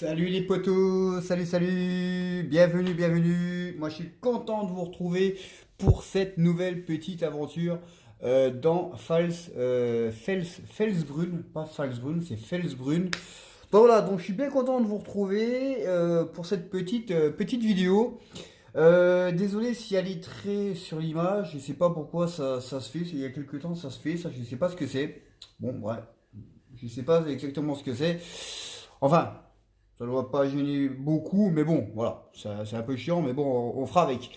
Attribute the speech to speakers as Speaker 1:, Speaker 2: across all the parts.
Speaker 1: Salut les potos, salut, bienvenue. Moi je suis content de vous retrouver pour cette nouvelle petite aventure dans Felsbrunn, pas Falsbrunn, c'est Felsbrunn. Donc voilà, donc je suis bien content de vous retrouver pour cette petite vidéo. Désolé si elle est très sur l'image, je sais pas pourquoi ça se fait, il y a quelques temps ça se fait, ça je sais pas ce que c'est. Bon, bref, je sais pas exactement ce que c'est. Enfin, ça ne doit pas gêner beaucoup, mais bon, voilà, c'est un peu chiant, mais bon, on fera avec.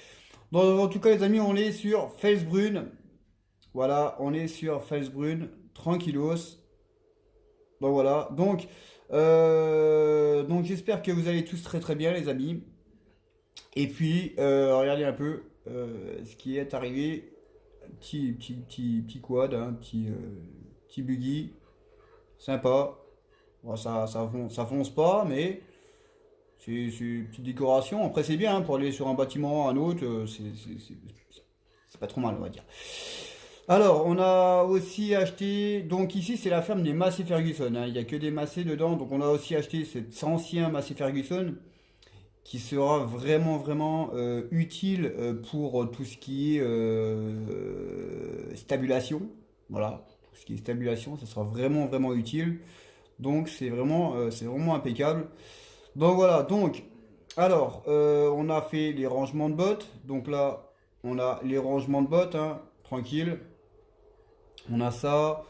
Speaker 1: Donc, en tout cas, les amis, on est sur Felsbrunn. Voilà, on est sur Felsbrunn, tranquillos. Donc voilà, donc j'espère que vous allez tous très bien, les amis. Et puis, regardez un peu ce qui est arrivé. Petit quad, hein, petit buggy, sympa. Bon, ça fonce pas, mais c'est une petite décoration. Après, c'est bien hein, pour aller sur un bâtiment, un autre, c'est pas trop mal, on va dire. Alors, on a aussi acheté. Donc, ici, c'est la ferme des Massey Ferguson, hein. Il n'y a que des Massey dedans. Donc, on a aussi acheté cet ancien Massey Ferguson qui sera vraiment utile pour tout ce qui est stabulation. Voilà, tout ce qui est stabulation, ça sera vraiment utile. Donc, c'est vraiment impeccable. Donc voilà, donc, alors, on a fait les rangements de bottes. Donc là, on a les rangements de bottes, hein, tranquille. On a ça.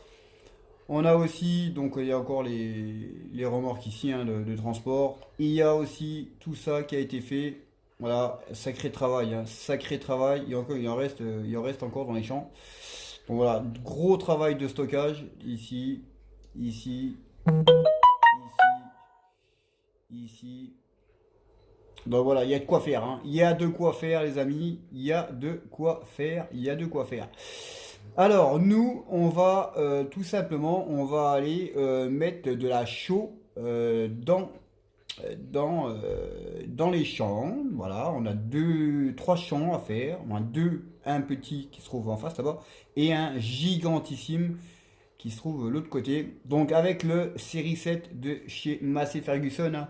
Speaker 1: On a aussi, donc il y a encore les remorques ici hein, de transport. Il y a aussi tout ça qui a été fait. Voilà, sacré travail, hein, sacré travail. Il en reste encore dans les champs. Donc voilà, gros travail de stockage ici, ici, ici. Donc voilà, il y a de quoi faire, hein. Il y a de quoi faire, les amis. Il y a de quoi faire. Il y a de quoi faire. Alors, nous, on va tout simplement, on va aller mettre de la chaux dans les champs. Voilà, on a trois champs à faire. On a un petit qui se trouve en face là-bas et un gigantissime qui se trouve de l'autre côté. Donc avec le série 7 de chez Massey Ferguson, hein.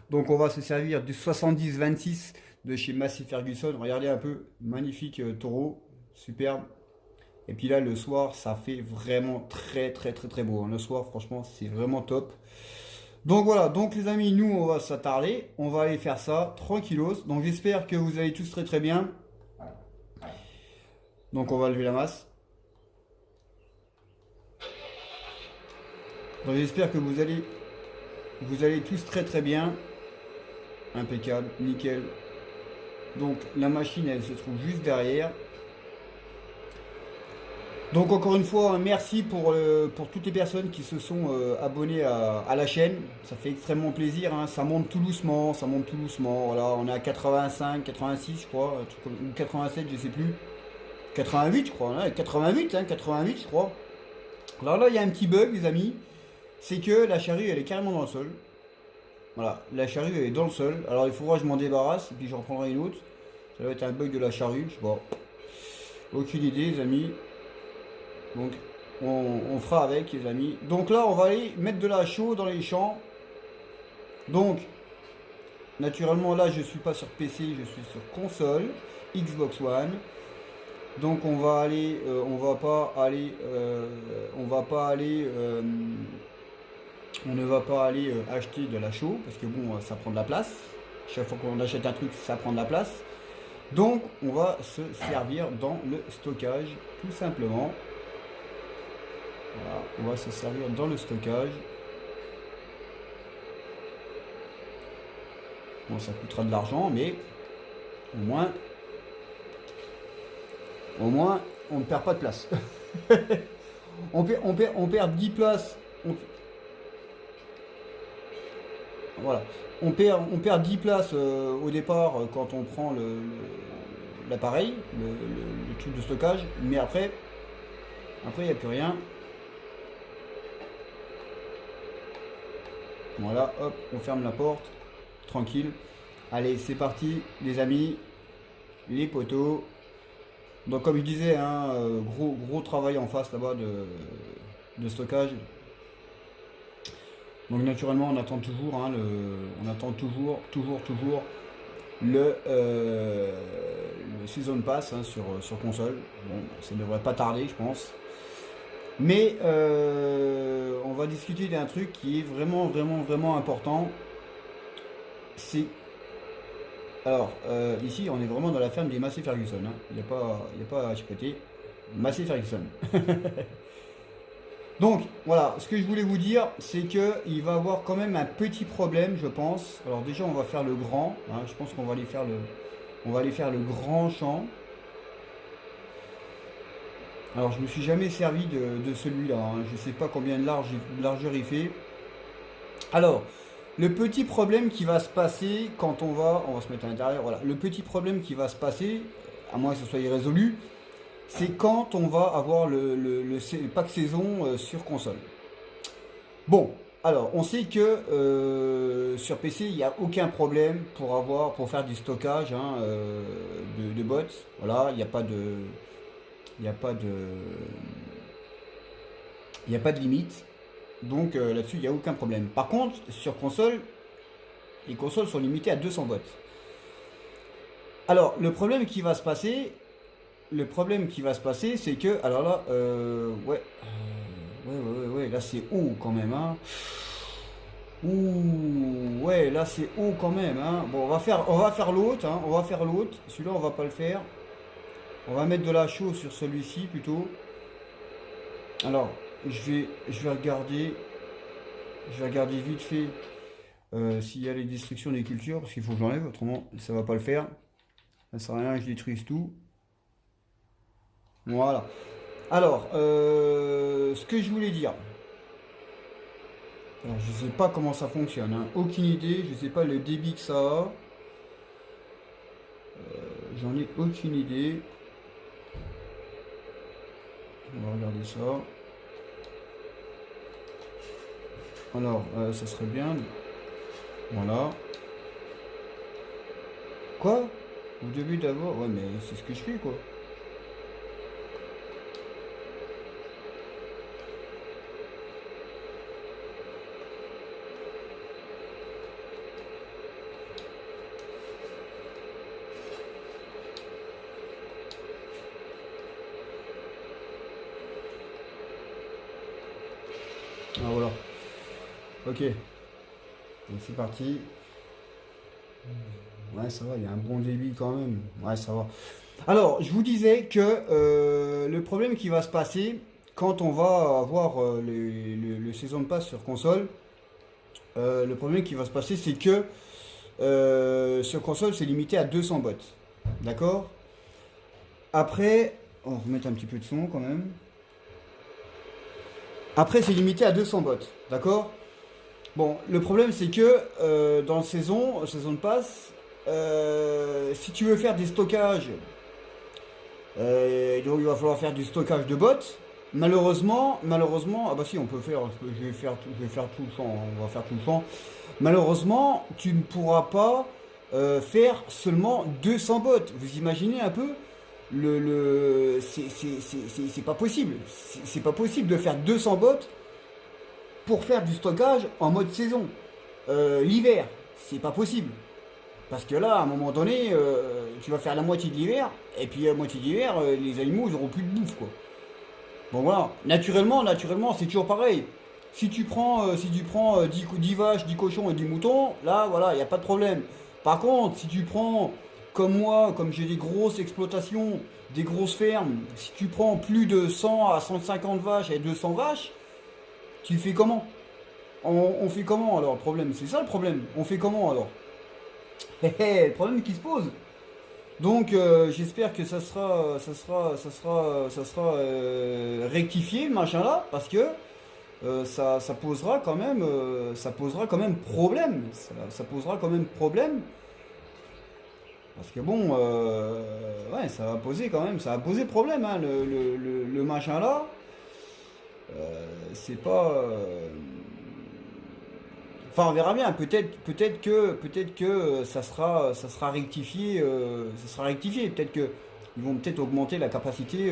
Speaker 1: Donc on va se servir du 70-26 de chez Massey Ferguson. Regardez un peu, magnifique taureau, superbe. Et puis là le soir ça fait vraiment très beau, hein. Le soir franchement c'est vraiment top. Donc voilà, donc les amis, nous on va s'attarder, on va aller faire ça tranquillos. Donc j'espère que vous allez tous très bien. Donc on va lever la masse. Donc j'espère que vous allez tous très bien. Impeccable, nickel. Donc la machine elle se trouve juste derrière. Donc encore une fois, merci pour toutes les personnes qui se sont abonnées à la chaîne. Ça fait extrêmement plaisir, hein. Ça monte tout doucement, ça monte tout doucement. Voilà, on est à 85, 86 je crois, ou 87 je sais plus. 88 je crois, hein, 88, hein, 88 je crois. Alors là il y a un petit bug les amis, c'est que la charrue elle est carrément dans le sol. Voilà, la charrue elle est dans le sol. Alors il faudra que je m'en débarrasse et puis j'en prendrai une autre. Ça va être un bug de la charrue, je sais pas. Aucune idée les amis. Donc on fera avec les amis. Donc là on va aller mettre de la chaux dans les champs. Donc naturellement là je suis pas sur PC, je suis sur console Xbox One. Donc on va aller, on ne va pas aller acheter de la chaux parce que bon ça prend de la place. Chaque fois qu'on achète un truc ça prend de la place. Donc on va se servir dans le stockage tout simplement. Voilà, on va se servir dans le stockage. Bon, ça coûtera de l'argent, mais au moins, on ne perd pas de place. On perd 10 places. Voilà. On perd 10 places au départ quand on prend l'appareil, le truc de stockage, mais après, il n'y a plus rien. Voilà, hop, on ferme la porte, tranquille. Allez, c'est parti, les amis, les poteaux. Donc, comme je disais, hein, gros travail en face là-bas de stockage. Donc naturellement, on attend toujours, hein, on attend toujours le Season Pass, hein, sur console. Bon, ça ne devrait pas tarder, je pense. Mais on va discuter d'un truc qui est vraiment important. C'est alors ici, on est vraiment dans la ferme des Massey Ferguson, hein. Il y a pas à chipoter. Massey Ferguson. Donc voilà, ce que je voulais vous dire, c'est que il va avoir quand même un petit problème, je pense. Alors déjà, on va faire le grand, hein. Je pense qu'on va aller faire on va aller faire le grand champ. Alors je me suis jamais servi de celui-là, hein. Je sais pas combien de largeur il fait. Alors, le petit problème qui va se passer quand on va se mettre à l'intérieur, voilà. Le petit problème qui va se passer, à moins que ce soit irrésolu, c'est quand on va avoir le pack saison sur console. Bon, alors on sait que sur PC il n'y a aucun problème pour faire du stockage, hein, de bots. Voilà, il n'y a pas de il n'y a pas de il n'y a pas de limite. Donc là-dessus il n'y a aucun problème. Par contre, sur console, les consoles sont limitées à 200 bots. Alors le problème qui va se passer, c'est que alors là ouais, là c'est haut quand même, hein. Ouh, ouais, là c'est haut quand même, hein. Bon, on va faire l'autre, hein. On va faire l'autre. Celui-là, on va pas le faire. On va mettre de la chaux sur celui-ci plutôt. Alors, je vais regarder vite fait s'il y a les destructions des cultures, parce qu'il faut que j'enlève, autrement ça va pas le faire. Ça sert à rien, je détruise tout. Voilà. Alors, ce que je voulais dire. Alors, je sais pas comment ça fonctionne, hein. Aucune idée, je sais pas le débit que ça a. J'en ai aucune idée. On va regarder ça. Alors, ça serait bien. Voilà. Quoi? Au début d'abord? Ouais, mais c'est ce que je fais, quoi. Ah, voilà. Ok. Donc, c'est parti. Ouais, ça va, il y a un bon débit quand même. Ouais, ça va. Alors, je vous disais que le problème qui va se passer quand on va avoir le Season Pass sur console, le problème qui va se passer, c'est que sur console, c'est limité à 200 bots. D'accord? Après, on va remettre un petit peu de son quand même. Après, c'est limité à 200 bots. D'accord? Bon, le problème, c'est que dans le Season Pass, si tu veux faire des stockages, donc il va falloir faire du stockage de bots. Malheureusement, ah bah si, on peut faire, je vais faire tout le champ, on va faire tout le champ. Malheureusement, tu ne pourras pas faire seulement 200 bots. Vous imaginez un peu c'est pas possible. C'est pas possible de faire 200 bots pour faire du stockage en mode saison. L'hiver, c'est pas possible. Parce que là, à un moment donné, tu vas faire la moitié de l'hiver, et puis la moitié de l'hiver, les animaux, ils auront plus de bouffe, quoi. Bon voilà, naturellement, c'est toujours pareil. Si tu prends 10 vaches, 10 cochons et 10 moutons, là, voilà, il n'y a pas de problème. Par contre, si tu prends, comme moi, comme j'ai des grosses exploitations, des grosses fermes, si tu prends plus de 100 à 150 vaches et 200 vaches, tu fais comment? On fait comment alors le problème? C'est ça le problème. On fait comment alors? Le problème qui se pose. Donc j'espère que ça sera rectifié le machin là, parce que ça posera quand même, problème. Ça posera quand même problème, parce que bon, ouais, ça va poser problème, hein, le machin là. C'est pas. Enfin, on verra bien. Peut-être que ça sera rectifié. Peut-être que ils vont peut-être augmenter la capacité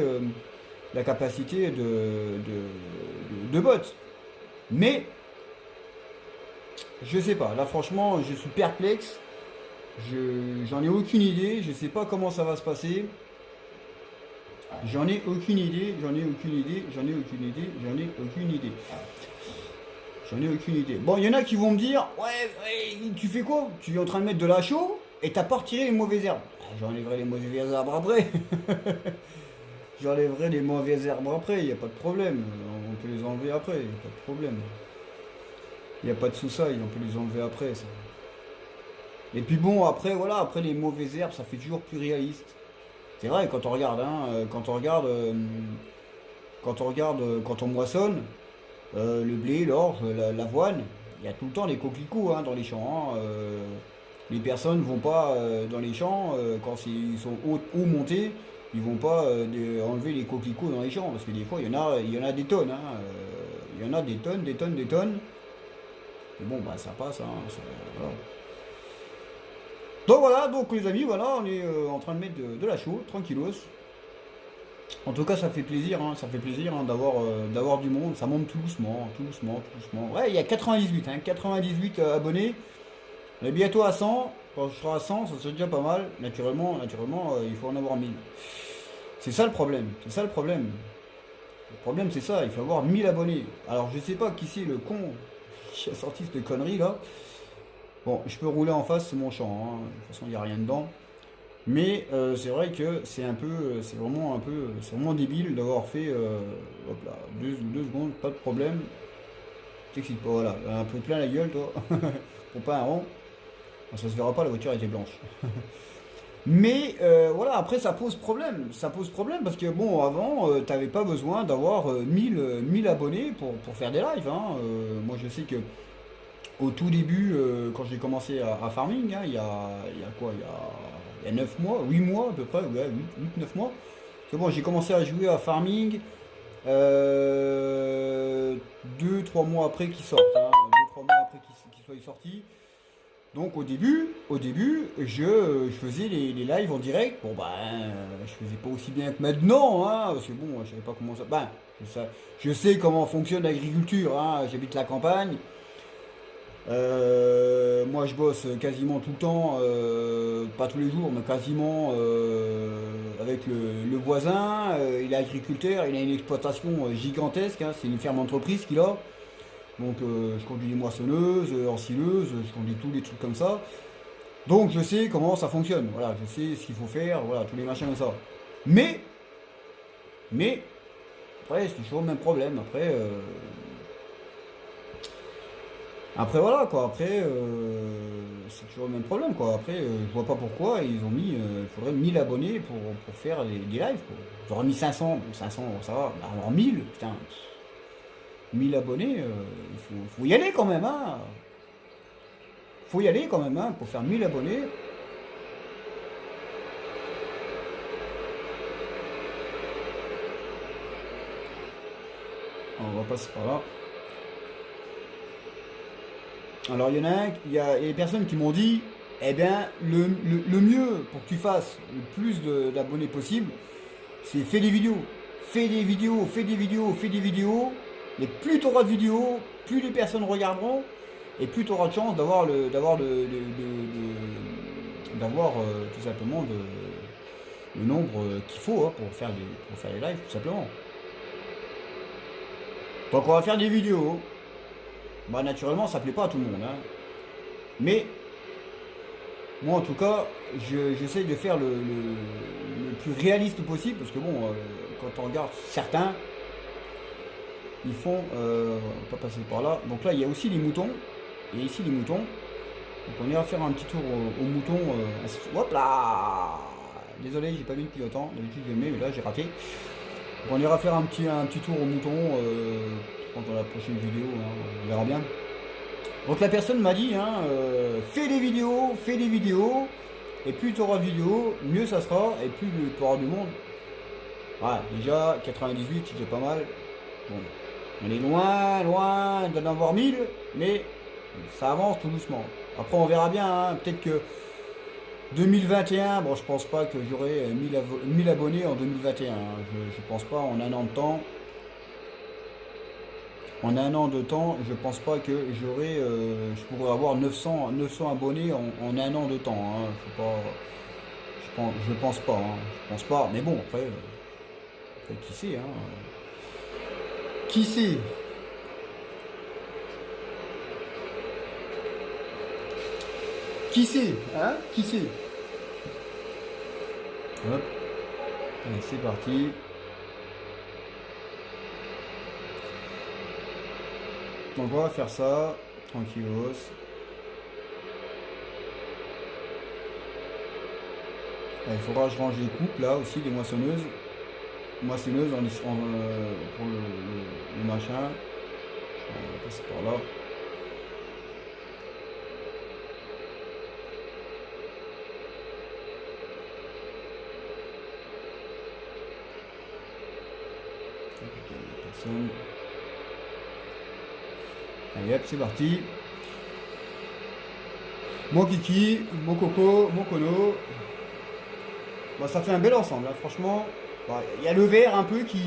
Speaker 1: de bots. Mais Je sais pas. Là, franchement, je suis perplexe. J'en ai aucune idée. Je sais pas comment ça va se passer. J'en ai aucune idée. J'en ai aucune idée. J'en ai aucune idée. J'en ai aucune idée. J'en ai aucune idée. Bon, il y en a qui vont me dire, ouais, ouais, tu fais quoi? Tu es en train de mettre de la chaux et t'as pas retiré les mauvaises herbes. Ah, j'enlèverai les mauvaises herbes après. J'enlèverai les mauvaises herbes après, il n'y a pas de problème. On peut les enlever après, il n'y a pas de problème. Il n'y a pas de souci, on peut les enlever après, ça. Et puis bon, après, voilà, après les mauvaises herbes, ça fait toujours plus réaliste. C'est vrai, quand on regarde, hein, quand on moissonne, le blé, l'orge, l'avoine, il y a tout le temps des coquelicots hein, dans les champs. Hein, les personnes vont pas dans les champs, quand ils sont haut montés, ils vont pas enlever les coquelicots dans les champs, parce que des fois, il y en a des tonnes. Hein, il y en a des tonnes, des tonnes, des tonnes. Mais bon, bah ça passe. Hein, voilà. Donc voilà, donc les amis, voilà, on est en train de mettre de la chaux, tranquillos. En tout cas, ça fait plaisir, hein, ça fait plaisir hein, d'avoir du monde. Ça monte tout doucement, tout doucement, tout doucement. Ouais, il y a 98, hein, 98 abonnés. On est bientôt à 100. Quand je serai à 100, ça serait déjà pas mal. Naturellement, il faut en avoir 1000. C'est ça le problème. C'est ça le problème. Le problème, c'est ça. Il faut avoir 1000 abonnés. Alors, je sais pas qui c'est le con qui a sorti cette connerie là. Bon, je peux rouler en face, c'est mon champ. Hein. De toute façon, il n'y a rien dedans. Mais c'est vrai que c'est un peu, c'est vraiment débile d'avoir fait, hop là, deux secondes, pas de problème. T'excites pas, voilà, un peu plein la gueule, toi, pour pas un rond. Ça se verra pas, la voiture était blanche. Mais voilà, après ça pose problème parce que bon, avant, t'avais pas besoin d'avoir 1000 abonnés pour faire des lives. Hein. Moi, je sais que au tout début, quand j'ai commencé à farming, hein, il y a quoi? Il y a 9 mois, 8 mois à peu près, ouais, 9 mois. C'est bon, j'ai commencé à jouer à farming 2-3 mois après qu'il sorte. Hein, 2-3 mois après qu'il soit sorti. Donc au début je faisais les lives en direct. Bon ben, je faisais pas aussi bien que maintenant, hein, parce que bon, je savais pas comment ça. Ben, je sais comment fonctionne l'agriculture, hein, j'habite la campagne. Moi je bosse quasiment tout le temps, pas tous les jours, mais quasiment avec le voisin. Il est agriculteur, il a une exploitation gigantesque, hein, c'est une ferme entreprise qu'il a. Donc je conduis des moissonneuses, ensileuses, je conduis tous les trucs comme ça. Donc je sais comment ça fonctionne, voilà, je sais ce qu'il faut faire, voilà, tous les machins comme ça. Mais, après c'est toujours le même problème, après voilà quoi, après c'est toujours le même problème quoi. Après je vois pas pourquoi ils ont mis, il faudrait 1000 abonnés pour faire des lives quoi. J'aurais mis 500, bon 500 ça va, bah, alors 1000, putain, 1000 abonnés, faut y aller quand même hein. Faut y aller quand même hein, pour faire 1000 abonnés. On va passer par là. Alors il y en a un, il y a des personnes qui m'ont dit, eh bien le mieux pour que tu fasses le plus d'abonnés possible, c'est fais des vidéos. Fais des vidéos, fais des vidéos, fais des vidéos. Mais plus tu auras de vidéos, plus les personnes regarderont, et plus tu auras de chance d'avoir tout simplement le nombre qu'il faut hein, pour faire les lives, tout simplement. Donc on va faire des vidéos. Bah naturellement ça plaît pas à tout le monde. Hein. Mais moi en tout cas, j'essaye de faire le plus réaliste possible, parce que bon, quand on regarde certains, ils font, on va pas passer par là. Donc là il y a aussi les moutons, et ici les moutons. Donc on ira faire un petit tour aux moutons. Hop là. Désolé, j'ai pas mis depuis longtemps, d'habitude je le mets, mais là j'ai raté. Donc on ira faire un petit tour aux moutons. Dans la prochaine vidéo, hein, on verra bien. Donc la personne m'a dit, hein, fais des vidéos, et plus tu auras de vidéos, mieux ça sera, et plus tu auras du monde. Voilà, déjà 98, c'est déjà pas mal. Bon, on est loin d'en avoir 1000, mais ça avance tout doucement. Après on verra bien, hein, peut-être que 2021, bon je pense pas que j'aurai 1000 abonnés en 2021, hein, je pense pas en un an de temps. En un an de temps, je pense pas que je pourrais avoir 900 abonnés en un an de temps, hein. Faut pas, je pense pas, hein. Je pense pas. Mais bon, après, qui sait, hein. Qui sait? Qui sait? Hein? Qui sait? Hop, allez, c'est parti. Donc on va faire ça, tranquillos. Il faudra que je range les coupes là aussi, les moissonneuses. Moissonneuses pour le machin. On va passer par là. Personne. Allez hop, c'est parti. Mon kiki, mon coco, mon cono. Bah, ça fait un bel ensemble, hein. Franchement. Bah, il y a le vert un peu qui.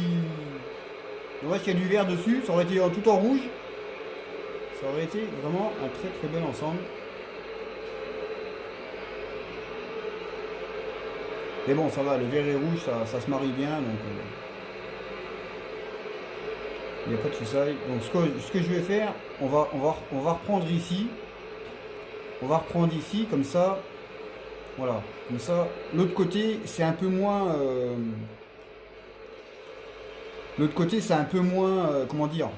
Speaker 1: Dommage qu'il y a du vert dessus, ça aurait été tout en rouge. Ça aurait été vraiment un très très bel ensemble. Mais bon, ça va, le vert et rouge, ça se marie bien, donc il n'y a pas de souci. Donc ce que je vais faire, on va reprendre ici. On va reprendre ici, comme ça. Voilà, comme ça. L'autre côté, c'est un peu moins. L'autre côté, c'est un peu moins. Comment dire?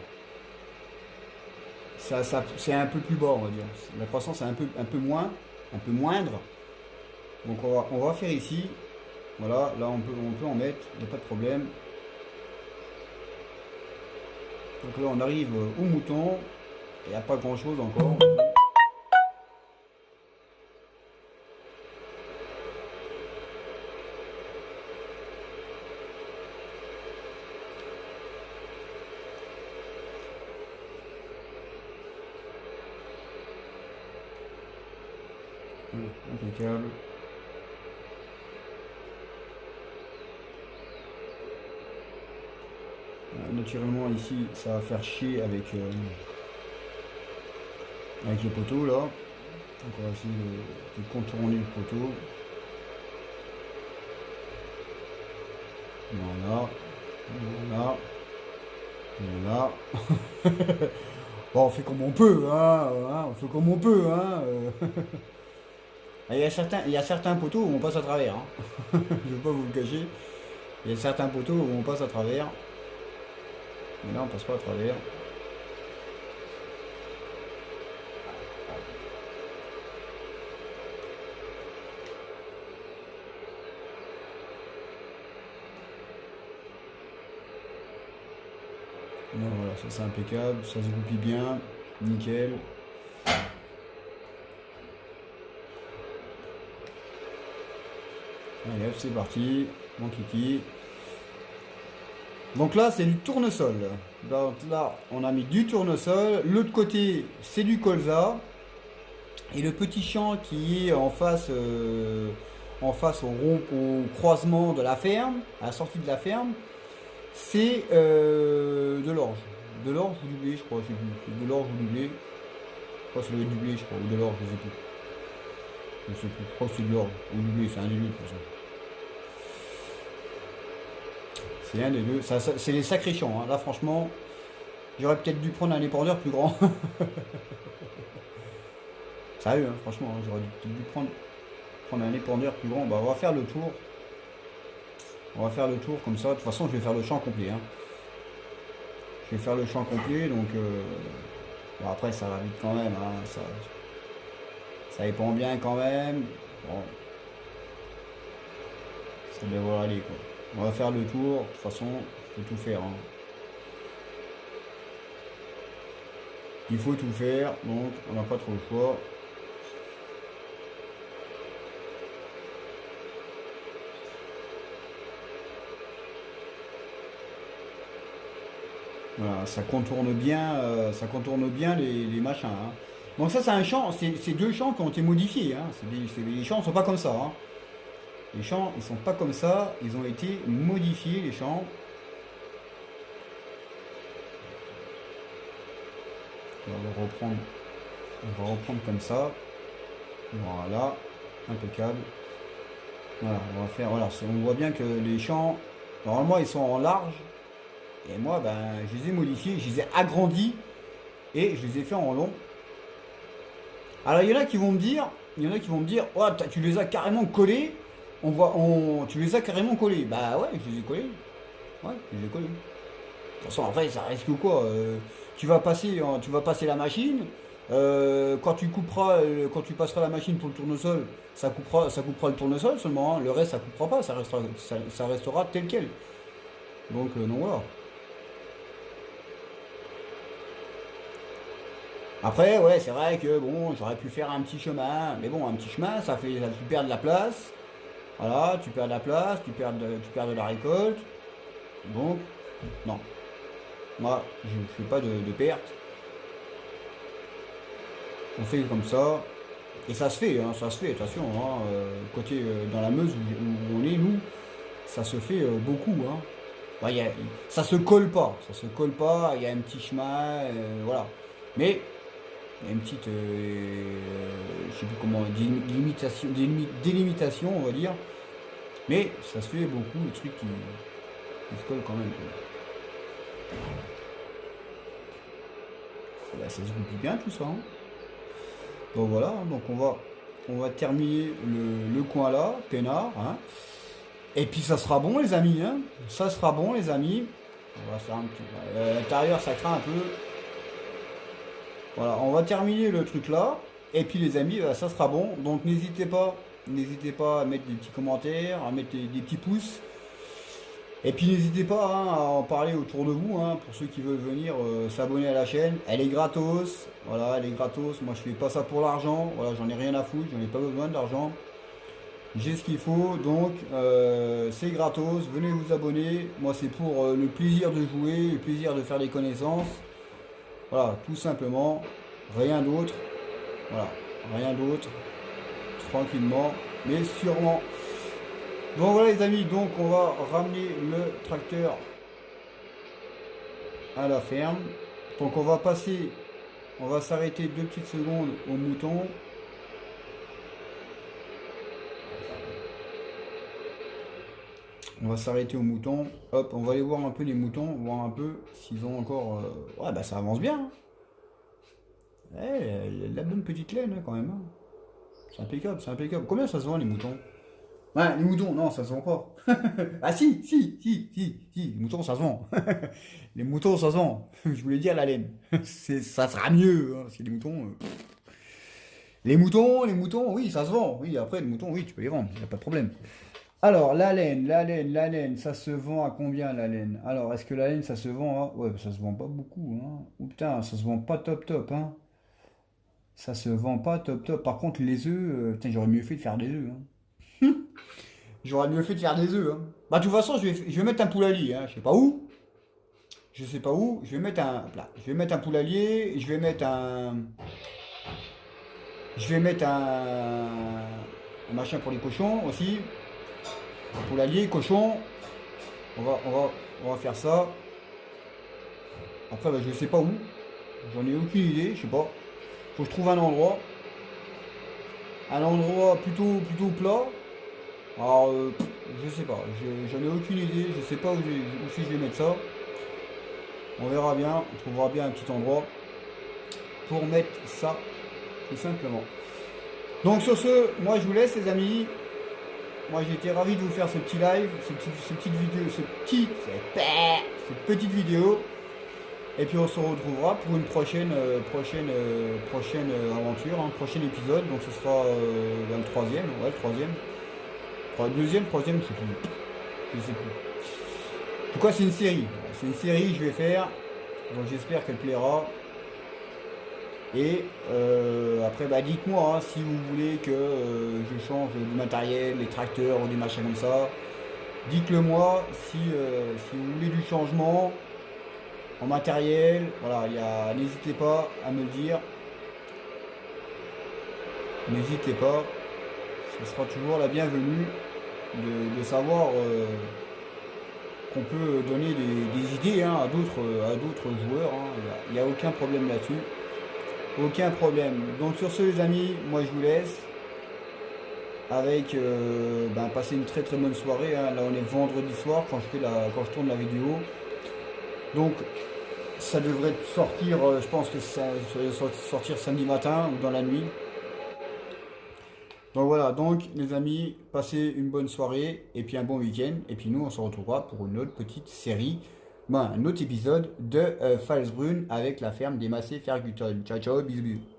Speaker 1: C'est un peu plus bas, on va dire. La croissance est un peu moindre. Donc on va faire ici. Voilà, là on peut en mettre, il n'y a pas de problème. Donc là on arrive au mouton. Il n'y a pas grand chose encore. Impeccable. Naturellement ici ça va faire chier avec le poteau là. Donc on va essayer de contourner le poteau. Voilà. Voilà. Voilà. Bon, on fait comme on peut, hein, on fait comme on peut, hein. Il y a certains poteaux où on passe à travers, hein. Je ne vais pas vous le cacher. Il y a certains poteaux où on passe à travers. Mais là, on passe pas à travers. Non, voilà, ça c'est impeccable, ça se goupille bien, nickel. Allez hop, c'est parti, mon kiki. Donc là, c'est du tournesol. Donc là, on a mis du tournesol. L'autre côté, c'est du colza. Et le petit champ qui est en face au croisement de la ferme, à la sortie de la ferme, c'est de l'orge. De l'orge ou du blé, je crois. Je sais plus. C'est de l'orge ou du blé. Je crois que c'est du blé, je crois. Ou de l'orge, je sais plus. Je sais plus. Je crois que c'est de l'orge. Ou du blé, c'est un des deux, de toute façon. C'est un des deux. C'est les sacrés champs, hein. Là, franchement, j'aurais peut-être dû prendre un épandeur plus grand. Sérieux, hein, franchement, hein, j'aurais dû prendre un épandeur plus grand. Bah, on va faire le tour. On va faire le tour comme ça. De toute façon, je vais faire le champ complet, hein. Je vais faire le champ complet, donc bon, après ça va vite quand même, hein, ça épand bien quand même. Bon, ça devrait aller quoi. On va faire le tour, de toute façon, il faut tout faire, hein. Il faut tout faire, donc on n'a pas trop le choix. Voilà, ça contourne bien les machins, hein. Donc ça c'est un champ, c'est deux champs qui ont été modifiés, hein. Les champs ne sont pas comme ça, hein. Les champs ils sont pas comme ça, ils ont été modifiés les champs. On va reprendre comme ça. Voilà, impeccable. Voilà, on va faire, voilà, on voit bien que les champs, normalement ils sont en large, et moi ben je les ai modifiés, je les ai agrandis et je les ai fait en long. Alors il y en a qui vont me dire, oh, tu les as carrément collés, tu les as carrément collés. Bah ouais, je les ai collés. Ouais, je les ai collés. De toute façon, après, ça risque quoi? Tu vas passer la machine. Quand tu passeras la machine pour le tournesol, ça coupera le tournesol seulement, hein. Le reste, ça coupera pas. Ça restera tel quel. Donc voilà. Après, ouais, c'est vrai que bon, j'aurais pu faire un petit chemin, mais bon, un petit chemin, tu perds de la place. Voilà, tu perds de la place, tu perds de la récolte. Donc, non. Moi, je ne fais pas de perte. On fait comme ça. Et ça se fait, attention. Hein, côté dans la Meuse où on est, nous, ça se fait beaucoup. Hein. Bah, ça se colle pas. Ça se colle pas. Il y a un petit chemin. Voilà. Mais il y a une petite. Je sais plus comment. Délimitation, on va dire. Mais ça se fait beaucoup, les trucs qui se collent quand même. Là, ça se goupille bien tout ça. Hein. Donc voilà, donc on va terminer le coin là, peinard. Hein. Et puis ça sera bon les amis. Hein. Ça sera bon les amis. On va faire un petit. L'intérieur ça craint un peu. Voilà, on va terminer le truc là. Et puis les amis, ça sera bon. Donc n'hésitez pas à mettre des petits commentaires, à mettre des petits pouces. Et puis n'hésitez pas hein, à en parler autour de vous, hein, pour ceux qui veulent venir s'abonner à la chaîne. Elle est gratos, voilà, elle est gratos. Moi je fais pas ça pour l'argent, voilà, j'en ai rien à foutre, j'en ai pas besoin d'argent. J'ai ce qu'il faut, donc c'est gratos, venez vous abonner. Moi c'est pour le plaisir de jouer, le plaisir de faire des connaissances. Voilà, tout simplement, rien d'autre. Voilà, rien d'autre. Tranquillement, mais sûrement. Donc voilà les amis, donc on va ramener le tracteur à la ferme. Donc on va s'arrêter 2 petites secondes au mouton. On va s'arrêter au mouton. Hop, on va aller voir un peu les moutons, voir un peu s'ils ont encore... Ouais bah ça avance bien. Hein. La bonne petite laine hein, quand même. Hein. C'est impeccable, c'est impeccable. Combien ça se vend les moutons? Ouais, les moutons, non, ça se vend pas. Ah si, les moutons, ça se vend. Les moutons, ça se vend. Je voulais dire la laine. Ça sera mieux, hein, si les moutons... Les moutons, oui, ça se vend. Oui, après, les moutons, oui, tu peux les vendre, y a pas de problème. Alors, la laine, ça se vend à combien, la laine? Alors, est-ce que la laine, ça se vend à... Ouais, ça se vend pas beaucoup, hein. Oh putain, ça se vend pas top, hein. Ça se vend pas top. Par contre, les œufs, putain, j'aurais mieux fait de faire des œufs, hein. J'aurais mieux fait de faire des œufs. Hein. Bah, de toute façon, je vais mettre un poulailler. Hein. Je sais pas où. Je sais pas où. Je vais mettre un. Là. Je vais mettre un poulailler. Je vais mettre un. Je vais mettre un machin pour les cochons aussi. Un poulailler, cochon. On va faire ça. Après, bah, je sais pas où. J'en ai aucune idée. Je sais pas. Faut que je trouve un endroit. Un endroit plutôt plat. Alors, je sais pas, j'en ai aucune idée, je sais pas où si je vais mettre ça. On verra bien, on trouvera bien un petit endroit pour mettre ça, tout simplement. Donc sur ce, moi je vous laisse les amis. Moi j'ai été ravi de vous faire ce petit live, cette petite vidéo. Et puis on se retrouvera pour une prochaine aventure, un prochain épisode. Donc ce sera le troisième, ouais le troisième. Deuxième, troisième, je sais plus. Je sais plus. En tout cas, c'est une série. C'est une série que je vais faire. Donc j'espère qu'elle plaira. Et après, bah, dites-moi hein, si vous voulez que je change du matériel, les tracteurs ou des machins comme ça. Dites-le moi si vous voulez du changement en matériel. Voilà, n'hésitez pas à me le dire. N'hésitez pas. Ce sera toujours la bienvenue de savoir qu'on peut donner des idées hein, à d'autres joueurs. Hein. Il n'y a aucun problème là-dessus. Aucun problème. Donc sur ce les amis, moi je vous laisse avec passer une très très bonne soirée, hein. Là on est vendredi soir quand je tourne la vidéo. Donc ça devrait sortir, je pense que ça devrait sortir samedi matin ou dans la nuit. Donc voilà, donc les amis, passez une bonne soirée et puis un bon week-end. Et puis nous, on se retrouvera pour une autre petite série, un autre épisode de Falsbrunn avec la ferme des Massey Ferguson. Ciao, ciao, bisous, bisous.